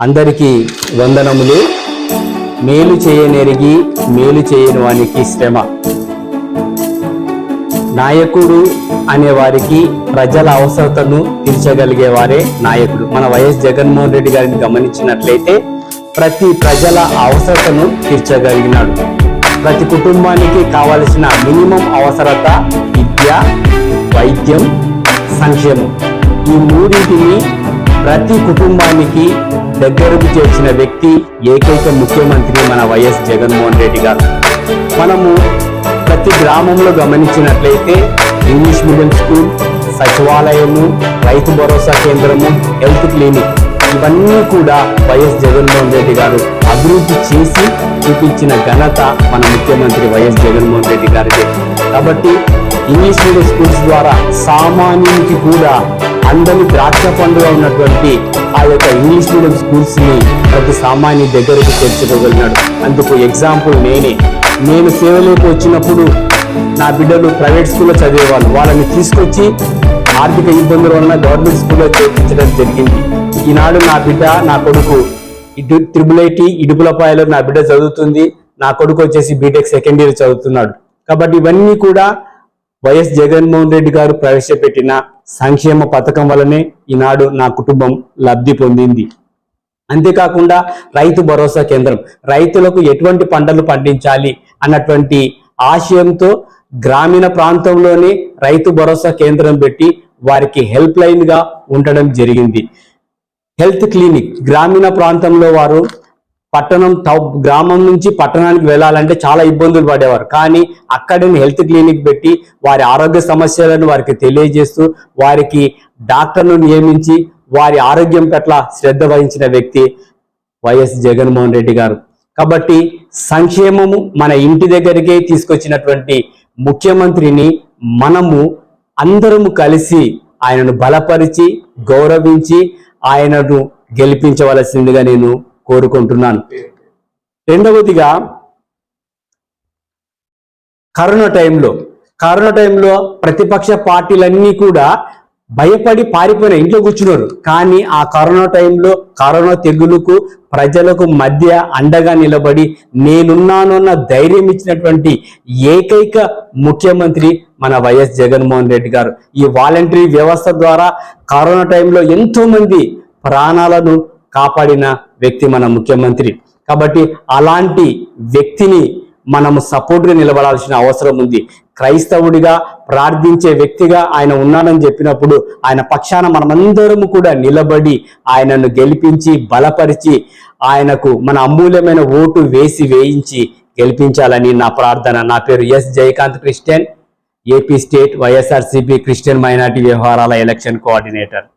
అందరికీ వందనములు. మేలు చేయనెరిగి మేలు చేయని వానికి శ్రమ. నాయకుడు అనే వారికి ప్రజల అవసరతను తీర్చగలిగే వారే నాయకుడు. మన వైఎస్ జగన్మోహన్ రెడ్డి గారిని గమనించినట్లయితే ప్రతి ప్రజల అవసరతను తీర్చగలిగినాడు. ప్రతి కుటుంబానికి కావలసిన మినిమం అవసరత విద్య, వైద్యం, సంక్షేమం, ఈ మూడింటిని ప్రతి కుటుంబానికి దగ్గరకు చేర్చిన వ్యక్తి ఏకైక ముఖ్యమంత్రి మన వైఎస్ జగన్మోహన్ రెడ్డి గారు. మనము ప్రతి గ్రామంలో గమనించినట్లయితే English medium school, సచివాలయము, Rythu Bharosa కేంద్రము, హెల్త్ క్లినిక్, ఇవన్నీ కూడా వైఎస్ జగన్మోహన్ రెడ్డి గారు అభివృద్ధి చేసి చూపించిన ఘనత మన ముఖ్యమంత్రి వైఎస్ జగన్మోహన్ రెడ్డి గారిదే. కాబట్టి ఇంగ్లీష్ మీడియం స్కూల్స్ ద్వారా సామాన్యునికి కూడా అందరి ద్రాక్ష పండుగ ఉన్నటువంటి ఆ యొక్క ఇంగ్లీష్ మీడియం స్కూల్స్ ని ప్రతి సామాన్య దగ్గరకు చేర్చుకోగలిగినాడు. అందుకు ఎగ్జాంపుల్ నేను సేవలోకి వచ్చినప్పుడు నా బిడ్డలు ప్రైవేట్ స్కూల్లో చదివేవాళ్ళు. వాళ్ళని తీసుకొచ్చి ఆర్థిక ఇబ్బందుల వలన గవర్నమెంట్ స్కూల్లో చేర్పించడం జరిగింది. ఈనాడు నా బిడ్డ, నా కొడుకు IIT ఇడుపులపాయలో నా బిడ్డ చదువుతుంది. నా కొడుకు వచ్చేసి బీటెక్ సెకండ్ ఇయర్ చదువుతున్నాడు. కాబట్టి ఇవన్నీ కూడా వైఎస్ జగన్మోహన్ రెడ్డి గారు ప్రవేశపెట్టిన సంక్షేమ పథకం వల్లనే ఈనాడు నా కుటుంబం లబ్ధి పొందింది. అంతేకాకుండా రైతు భరోసా కేంద్రం, రైతులకు ఎటువంటి పంటలు పండించాలి అన్నటువంటి ఆశయంతో గ్రామీణ ప్రాంతంలోనే రైతు భరోసా కేంద్రం పెట్టి వారికి హెల్ప్ లైన్ గా ఉండడం జరిగింది. హెల్త్ క్లినిక్, గ్రామీణ ప్రాంతంలో వారు గ్రామం నుంచి పట్టణానికి వెళ్ళాలంటే చాలా ఇబ్బందులు పడేవారు. కానీ అక్కడే హెల్త్ క్లినిక్ పెట్టి వారి ఆరోగ్య సమస్యలను వారికి తెలియజేస్తూ వారికి డాక్టర్ను నియమించి వారి ఆరోగ్యం పట్ల శ్రద్ధ వహించిన వ్యక్తి వైఎస్ జగన్మోహన్ రెడ్డి గారు. కాబట్టి సంక్షేమము మన ఇంటి దగ్గరికే తీసుకొచ్చినటువంటి ముఖ్యమంత్రిని మనము అందరము కలిసి ఆయనను బలపరిచి గౌరవించి ఆయనను గెలిపించవలసిందిగా నేను కోరుకుంటున్నాను. రెండవదిగా కరోనా టైంలో ప్రతిపక్ష పార్టీలన్నీ కూడా భయపడి పారిపోయిన ఇంట్లో కూర్చున్నారు. కానీ ఆ కరోనా టైంలో కరోనా తెగులుకు ప్రజలకు మధ్య అండగా నిలబడి నేనున్నానన్న ధైర్యం ఇచ్చినటువంటి ఏకైక ముఖ్యమంత్రి మన వైఎస్ జగన్మోహన్ రెడ్డి గారు. ఈ వాలంటరీ వ్యవస్థ ద్వారా కరోనా టైంలో ఎంతో మంది ప్రాణాలను కాపాడిన వ్యక్తి మన ముఖ్యమంత్రి. కాబట్టి అలాంటి వ్యక్తిని మనము సపోర్ట్గా నిలబడాల్సిన అవసరం ఉంది. క్రైస్తవుడిగా ప్రార్థించే వ్యక్తిగా ఆయన ఉన్నాడని చెప్పినప్పుడు ఆయన పక్షాన మనమందరము కూడా నిలబడి ఆయనను గెలిపించి బలపరిచి ఆయనకు మన అమూల్యమైన ఓటు వేయించి గెలిపించాలని నా ప్రార్థన. నా పేరు S Jayakanth Christian, AP state YSRCP Christian minority వ్యవహారాల ఎలక్షన్ కోఆర్డినేటర్.